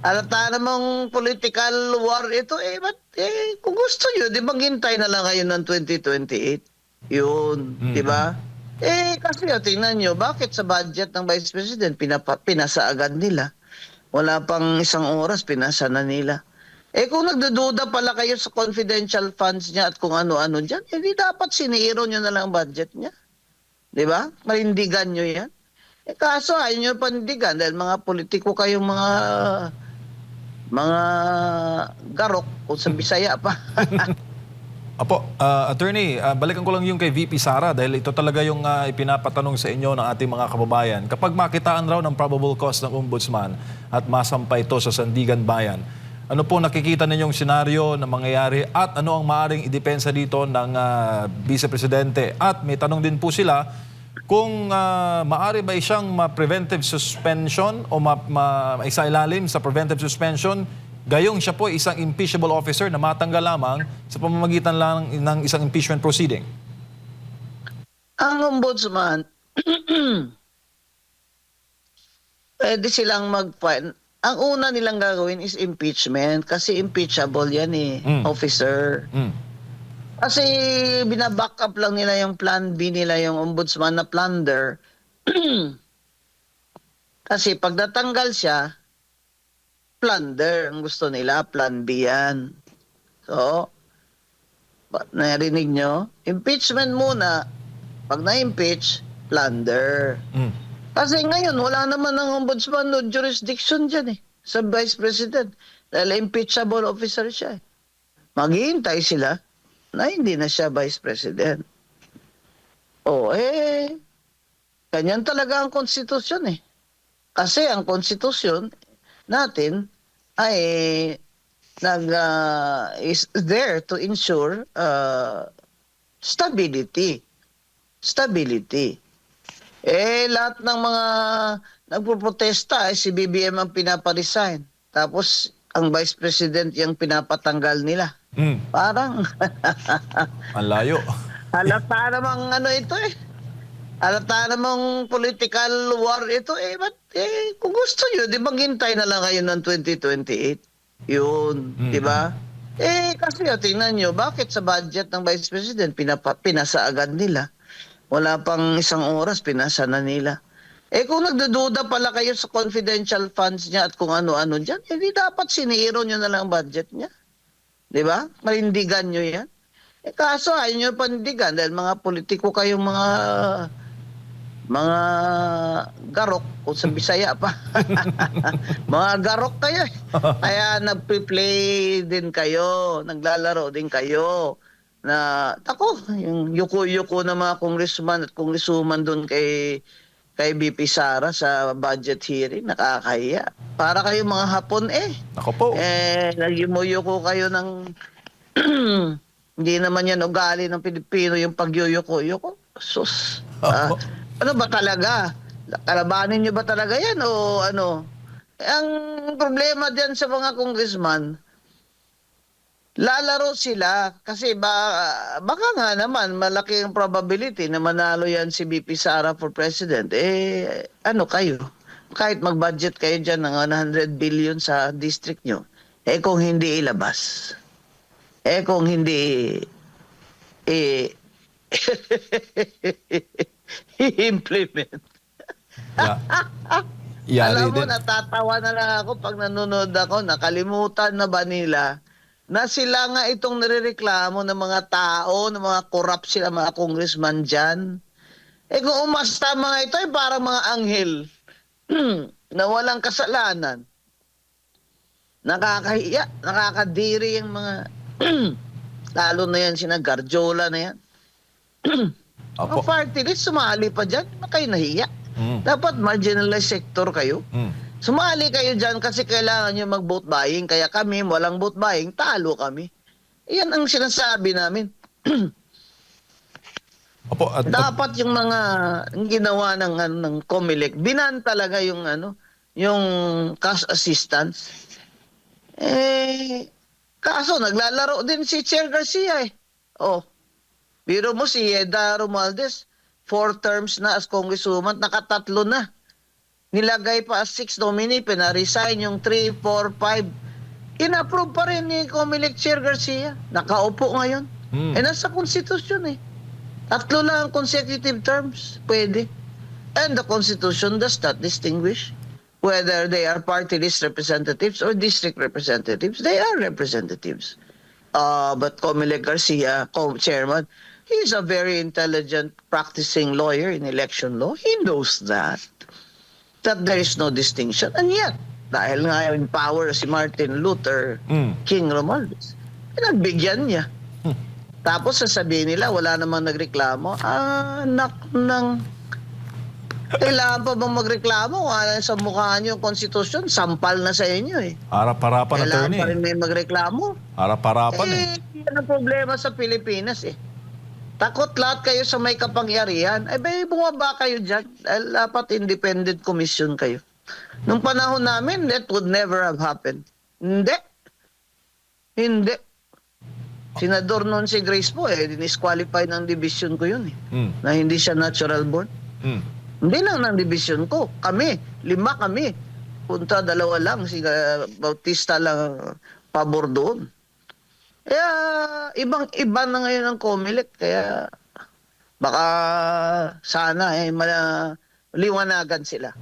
Halata namang political war ito, kung gusto nyo, di maghintay na lang kayo ng 2028. Yun, di ba? Kasi tingnan nyo, bakit sa budget ng Vice President, pinasa agad nila? Wala pang isang oras, pinasa na nila. Kung nagdududa pala kayo sa confidential funds niya at kung ano-ano dyan, di dapat siniro nyo na lang ang budget niya. Di ba? Marindigan nyo yan. Kaso ayaw nyo panindigan dahil mga politiko kayong mga garok kung sa Bisaya pa. Apo, attorney, balikan ko lang yung kay VP Sara dahil ito talaga yung ipinapatanong sa inyo ng ating mga kababayan. Kapag makitaan raw ng probable cause ng ombudsman at masampa ito sa Sandigan Bayan, ano po nakikita ninyong senaryo na mangyayari at ano ang maaaring idepensa dito ng Vice Presidente? At may tanong din po sila kung maaari ba siyang preventive suspension o maisailalim sa preventive suspension gayong siya po isang impeachable officer na matanggal lamang sa pamamagitan lang ng isang impeachment proceeding? Ang ombudsman, pwede silang mag-file. Ang una nilang gagawin is impeachment kasi impeachable yan officer. Kasi binaback up lang nila yung plan B nila, yung ombudsman na plunder. Kasi pag natanggal siya, plunder ang gusto nila, plan B yan. So, narinig nyo? Impeachment muna. Pag na-impeach, plunder. Kasi ngayon, wala naman ng ombudsman no jurisdiction dyan sa Vice President. Dahil impeachable officer siya. Maghihintay sila na hindi na siya Vice President. Ganyan talaga ang konstitusyon Kasi ang konstitusyon natin ay is there to ensure stability. Stability. Lahat ng mga nagpoprotesta si BBM ang pinaparesign. Tapos ang Vice President yung pinapatanggal nila. Parang Ang layo. halata namang ito halata namang political war ito kung gusto nyo, di maghintay na lang kayo ng 2028. Yun, di ba? Kasi tingnan nyo, bakit sa budget ng Vice President, pinasa agad nila? Wala pang isang oras, pinasa na nila. Kung nagdududa pala kayo sa confidential funds niya at kung ano-ano dyan, di dapat siniro nyo na lang ang budget niya. Di ba? Marindigan nyo yan. Kaso ayaw nyo panindigan dahil mga politiko kayong mga garok kung sa Bisaya pa. Mga garok kayo Kaya nagpe-play din kayo, naglalaro din kayo. Yung yuko-yuko na mga congressman at congresswoman doon kay VP Sara sa budget hearing, nakakahiya. Para kayo mga Hapon Ako po. nagyumuyuko kayo ng hindi naman yan ugali ng Pilipino yung pagyuyuko-yuko. Sus. Ano ba talaga? Kalabanin nyo ba talaga yan o ano? Ang problema diyan sa mga congressman, lalaro sila kasi baka nga naman malaki ang probability na manalo yan si VP Sara for president. Ano kayo? Kahit mag-budget kayo dyan ng 100 billion sa district nyo, kung hindi ilabas, kung hindi i-implement. Alam mo, natatawa na lang ako pag nanonood ako, nakalimutan na ba nila na sila nga itong nirereklamo ng mga tao, ng mga corrupt sila, mga congressman dyan. Kung umasta mga ito, parang mga anghel na walang kasalanan. Nakakahiya, nakakadiri yung mga lalo na yan, sina Garjola na yan. Ang party list, sumali pa dyan, kayo nahiya. Dapat marginalized sector kayo. Sumali kayo dyan kasi kailangan nyo mag-vote buying. Kaya kami, walang vote buying, talo kami. Yan ang sinasabi namin. Dapat yung mga ginawa ng COMELEC, binan talaga yung cash assistance. Kaso naglalaro din si Chair Garcia biro mo si Eda Romualdez, 4 terms na as congresswoman, nakatatlo na. nilagay pa as 6 nominee, pina-resign yung 3, 4, 5. In-approve pa rin ni Comelec Chair Garcia. Nakaupo ngayon. Eh, nasa konstitusyon eh. 3 lang ang consecutive terms. Pwede. And the Constitution does not distinguish whether they are party list representatives or district representatives. They are representatives. But Comelec Garcia, chairman, he's a very intelligent practicing lawyer in election law. He knows that there is no distinction. And yet, dahil nga in power si Martin Luther King Romualdez, pinagbigyan niya. Tapos sasabihin nila, wala namang nagreklamo. Anak ng... Kailangan pa bang magreklamo? Kung ano sa mukha niyo yung konstitusyon, sampal na sa inyo eh. Harap-harapan, Kailangan attorney. pa rin may magreklamo. Harap-harapan Yan ang problema sa Pilipinas eh. Takot lahat kayo sa may kapangyarihan. Bumaba kayo dyan. Dahil dapat independent commission kayo. Nung panahon namin, that would never have happened. Hindi. Hindi. Senador noon si Grace po dinisqualify ng division ko yun eh. Na hindi siya natural born. Hindi lang ng division ko. Kami, 5 kami. Punta 2 lang. Si Bautista lang pabor doon. Kaya ibang-iba na ngayon ang Comelec. Kaya baka sana liwanagan sila.